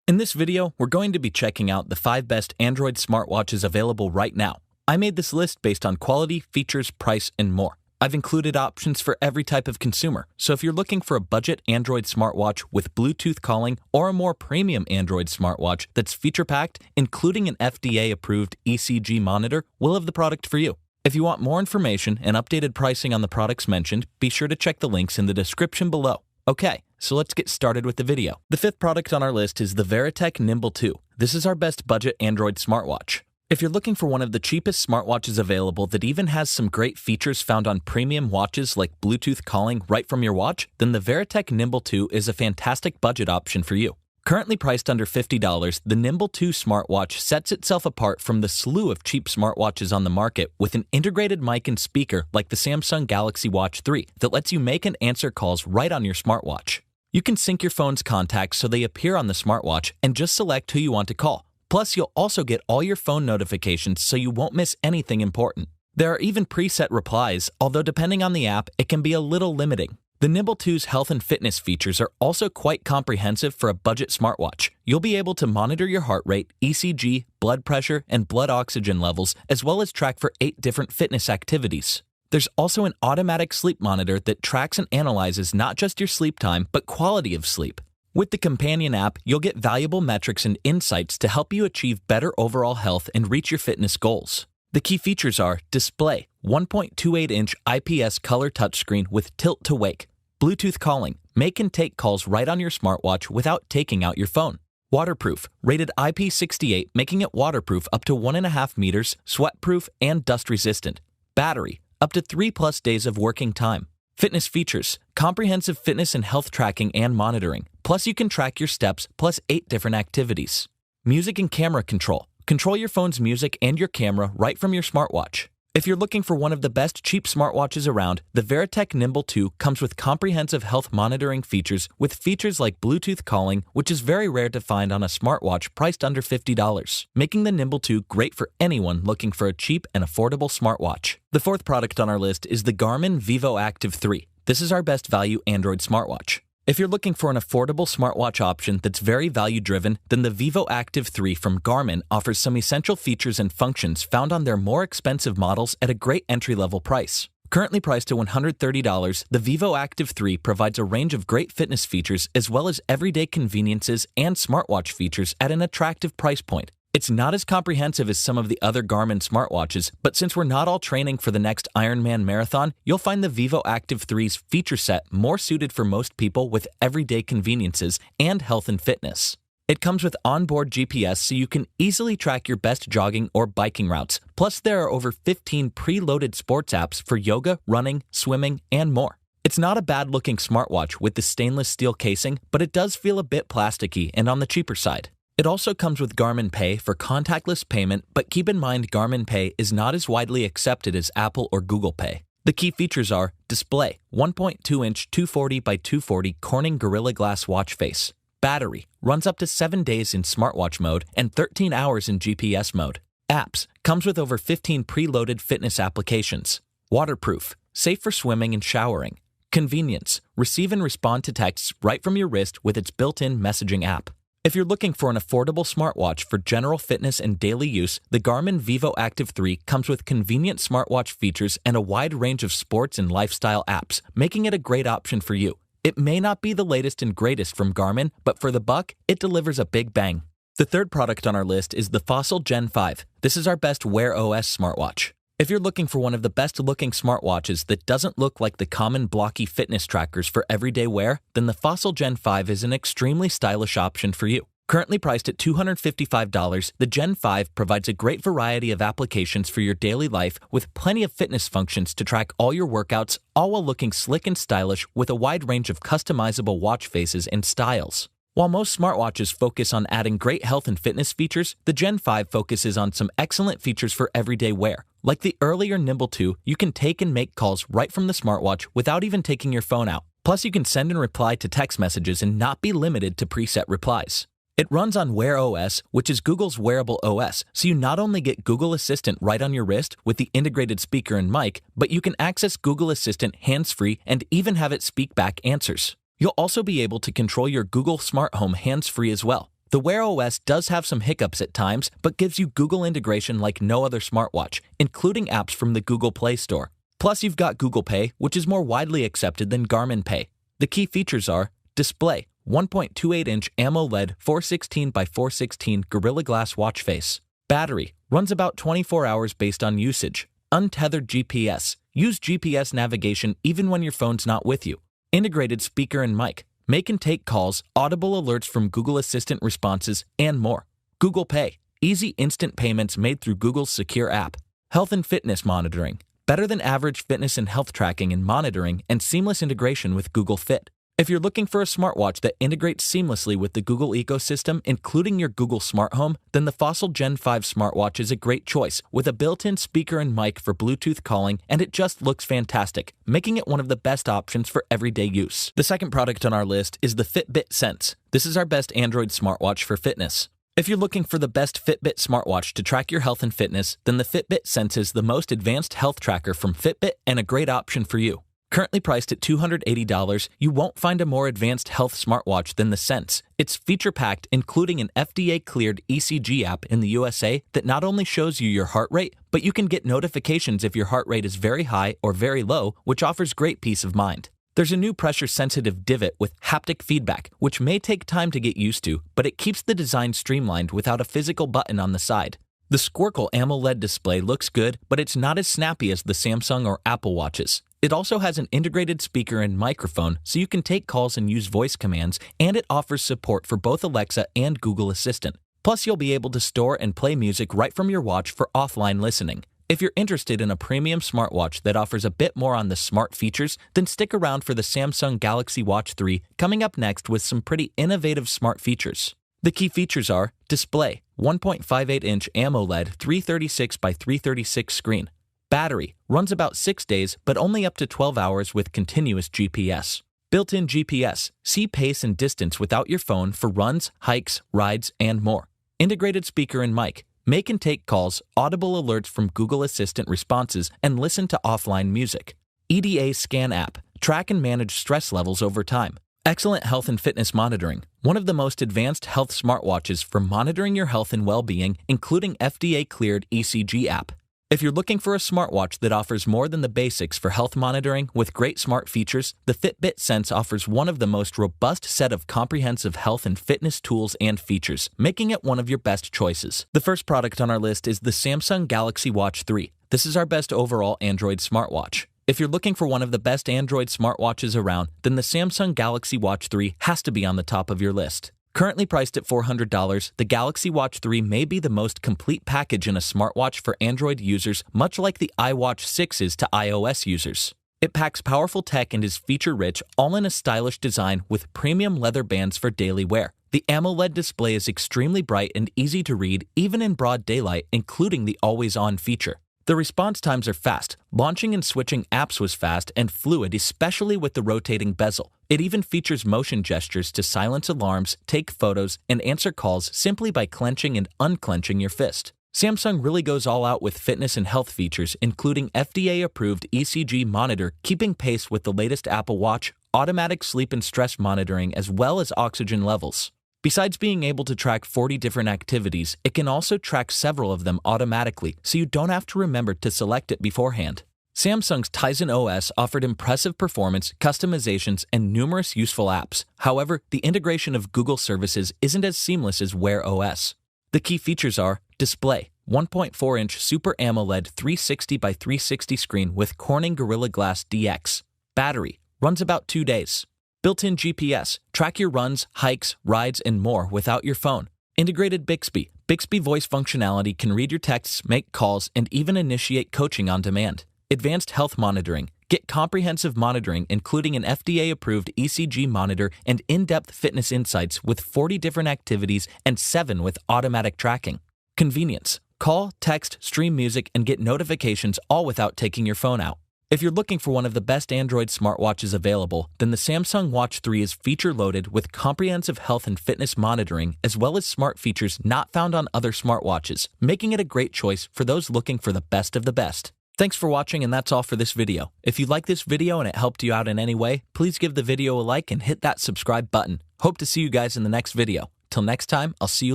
In this video, we're going to be checking out the 5 best Android smartwatches available right now. I made this list based on quality, features, price, and more. I've included options for every type of consumer, so if you're looking for a budget Android smartwatch with Bluetooth calling or a more premium Android smartwatch that's feature-packed, including an FDA-approved ECG monitor, we'll have the product for you. If you want more information and updated pricing on the products mentioned, be sure to check the links in the description below. Okay, so let's get started with the video. The 5th product on our list is the Veritech Nimble 2. This is our best budget Android smartwatch. If you're looking for one of the cheapest smartwatches available that even has some great features found on premium watches like Bluetooth calling right from your watch, then the Veritech Nimble 2 is a fantastic budget option for you. Currently priced under $50, the Nimble 2 smartwatch sets itself apart from the slew of cheap smartwatches on the market with an integrated mic and speaker like the Samsung Galaxy Watch 3 that lets you make and answer calls right on your smartwatch. You can sync your phone's contacts so they appear on the smartwatch and just select who you want to call. Plus, you'll also get all your phone notifications so you won't miss anything important. There are even preset replies, although depending on the app, it can be a little limiting. The Nimble 2's health and fitness features are also quite comprehensive for a budget smartwatch. You'll be able to monitor your heart rate, ECG, blood pressure, and blood oxygen levels, as well as track for 8 different fitness activities. There's also an automatic sleep monitor that tracks and analyzes not just your sleep time, but quality of sleep. With the companion app, you'll get valuable metrics and insights to help you achieve better overall health and reach your fitness goals. The key features are display, 1.28-inch IPS color touchscreen with tilt to wake, Bluetooth calling, make and take calls right on your smartwatch without taking out your phone, waterproof, rated IP68, making it waterproof up to 1.5 meters, sweatproof, and dust resistant, battery, up to 3+ days of working time. Fitness features, comprehensive fitness and health tracking and monitoring, plus you can track your steps plus 8 different activities. Music and camera control. Control your phone's music and your camera right from your smartwatch. If you're looking for one of the best cheap smartwatches around, the Veritech Nimble 2 comes with comprehensive health monitoring features with features like Bluetooth calling, which is very rare to find on a smartwatch priced under $50, making the Nimble 2 great for anyone looking for a cheap and affordable smartwatch. The 4th product on our list is the Garmin Vivoactive 3. This is our best value Android smartwatch. If you're looking for an affordable smartwatch option that's very value-driven, then the Vivoactive 3 from Garmin offers some essential features and functions found on their more expensive models at a great entry-level price. Currently priced at $130, the Vivoactive 3 provides a range of great fitness features as well as everyday conveniences and smartwatch features at an attractive price point. It's not as comprehensive as some of the other Garmin smartwatches, but since we're not all training for the next Ironman marathon, you'll find the Vivoactive 3's feature set more suited for most people with everyday conveniences and health and fitness. It comes with onboard GPS so you can easily track your best jogging or biking routes. Plus, there are over 15 preloaded sports apps for yoga, running, swimming, and more. It's not a bad-looking smartwatch with the stainless steel casing, but it does feel a bit plasticky and on the cheaper side. It also comes with Garmin Pay for contactless payment, but keep in mind Garmin Pay is not as widely accepted as Apple or Google Pay. The key features are display, 1.2-inch 240 by 240 Corning Gorilla Glass watch face, battery, runs up to 7 days in smartwatch mode and 13 hours in GPS mode. Apps, comes with over 15 preloaded fitness applications. Waterproof, safe for swimming and showering. Convenience, receive and respond to texts right from your wrist with its built-in messaging app. If you're looking for an affordable smartwatch for general fitness and daily use, the Garmin Vivoactive 3 comes with convenient smartwatch features and a wide range of sports and lifestyle apps, making it a great option for you. It may not be the latest and greatest from Garmin, but for the buck, it delivers a big bang. The 3rd product on our list is the Fossil Gen 5. This is our best Wear OS smartwatch. If you're looking for one of the best-looking smartwatches that doesn't look like the common blocky fitness trackers for everyday wear, then the Fossil Gen 5 is an extremely stylish option for you. Currently priced at $255, the Gen 5 provides a great variety of applications for your daily life with plenty of fitness functions to track all your workouts, all while looking slick and stylish with a wide range of customizable watch faces and styles. While most smartwatches focus on adding great health and fitness features, the Gen 5 focuses on some excellent features for everyday wear. Like the earlier Nimble 2, you can take and make calls right from the smartwatch without even taking your phone out. Plus, you can send and reply to text messages and not be limited to preset replies. It runs on Wear OS, which is Google's wearable OS, so you not only get Google Assistant right on your wrist with the integrated speaker and mic, but you can access Google Assistant hands-free and even have it speak back answers. You'll also be able to control your Google Smart Home hands-free as well. The Wear OS does have some hiccups at times, but gives you Google integration like no other smartwatch, including apps from the Google Play Store. Plus, you've got Google Pay, which is more widely accepted than Garmin Pay. The key features are display, 1.28-inch AMOLED 416 by 416 Gorilla Glass watch face. Battery, runs about 24 hours based on usage. Untethered GPS, use GPS navigation even when your phone's not with you. Integrated speaker and mic, make and take calls, audible alerts from Google Assistant responses, and more. Google Pay, easy instant payments made through Google's secure app. Health and fitness monitoring, better than average fitness and health tracking and monitoring, and seamless integration with Google Fit. If you're looking for a smartwatch that integrates seamlessly with the Google ecosystem, including your Google Smart Home, then the Fossil Gen 5 smartwatch is a great choice, with a built-in speaker and mic for Bluetooth calling, and it just looks fantastic, making it one of the best options for everyday use. The second product on our list is the Fitbit Sense. This is our best Android smartwatch for fitness. If you're looking for the best Fitbit smartwatch to track your health and fitness, then the Fitbit Sense is the most advanced health tracker from Fitbit and a great option for you. Currently priced at $280, you won't find a more advanced health smartwatch than the Sense. It's feature-packed, including an FDA-cleared ECG app in the USA that not only shows you your heart rate, but you can get notifications if your heart rate is very high or very low, which offers great peace of mind. There's a new pressure-sensitive divot with haptic feedback, which may take time to get used to, but it keeps the design streamlined without a physical button on the side. The Squircle AMOLED display looks good, but it's not as snappy as the Samsung or Apple watches. It also has an integrated speaker and microphone, so you can take calls and use voice commands, and it offers support for both Alexa and Google Assistant. Plus, you'll be able to store and play music right from your watch for offline listening. If you're interested in a premium smartwatch that offers a bit more on the smart features, then stick around for the Samsung Galaxy Watch 3 coming up next with some pretty innovative smart features. The key features are display, 1.58-inch AMOLED 336 by 336 screen. Battery, runs about 6 days, but only up to 12 hours with continuous GPS. Built-in GPS, see pace and distance without your phone for runs, hikes, rides, and more. Integrated speaker and mic, make and take calls, audible alerts from Google Assistant responses, and listen to offline music. EDA scan app, track and manage stress levels over time. Excellent health and fitness monitoring, one of the most advanced health smartwatches for monitoring your health and well-being, including FDA-cleared ECG app. If you're looking for a smartwatch that offers more than the basics for health monitoring with great smart features, the Fitbit Sense offers one of the most robust set of comprehensive health and fitness tools and features, making it one of your best choices. The first product on our list is the Samsung Galaxy Watch 3. This is our best overall Android smartwatch. If you're looking for one of the best Android smartwatches around, then the Samsung Galaxy Watch 3 has to be on the top of your list. Currently priced at $400, the Galaxy Watch 3 may be the most complete package in a smartwatch for Android users, much like the iWatch 6 is to iOS users. It packs powerful tech and is feature-rich, all in a stylish design with premium leather bands for daily wear. The AMOLED display is extremely bright and easy to read, even in broad daylight, including the always-on feature. The response times are fast. Launching and switching apps was fast and fluid, especially with the rotating bezel. It even features motion gestures to silence alarms, take photos, and answer calls simply by clenching and unclenching your fist. Samsung really goes all out with fitness and health features, including FDA-approved ECG monitor, keeping pace with the latest Apple Watch, automatic sleep and stress monitoring, as well as oxygen levels. Besides being able to track 40 different activities, it can also track several of them automatically, so you don't have to remember to select it beforehand. Samsung's Tizen OS offered impressive performance, customizations, and numerous useful apps. However, the integration of Google services isn't as seamless as Wear OS. The key features are display, 1.4-inch Super AMOLED 360 by 360 screen with Corning Gorilla Glass DX. Battery, runs about 2 days. Built-in GPS, track your runs, hikes, rides, and more without your phone. Integrated Bixby. Bixby voice functionality can read your texts, make calls, and even initiate coaching on demand. Advanced health monitoring. Get comprehensive monitoring, including an FDA-approved ECG monitor and in-depth fitness insights with 40 different activities and 7 with automatic tracking. Convenience. Call, text, stream music, and get notifications all without taking your phone out. If you're looking for one of the best Android smartwatches available, then the Samsung Watch 3 is feature-loaded with comprehensive health and fitness monitoring, as well as smart features not found on other smartwatches, making it a great choice for those looking for the best of the best. Thanks for watching, and that's all for this video. If you like this video and it helped you out in any way, please give the video a like and hit that subscribe button. Hope to see you guys in the next video. Till next time, I'll see you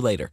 later.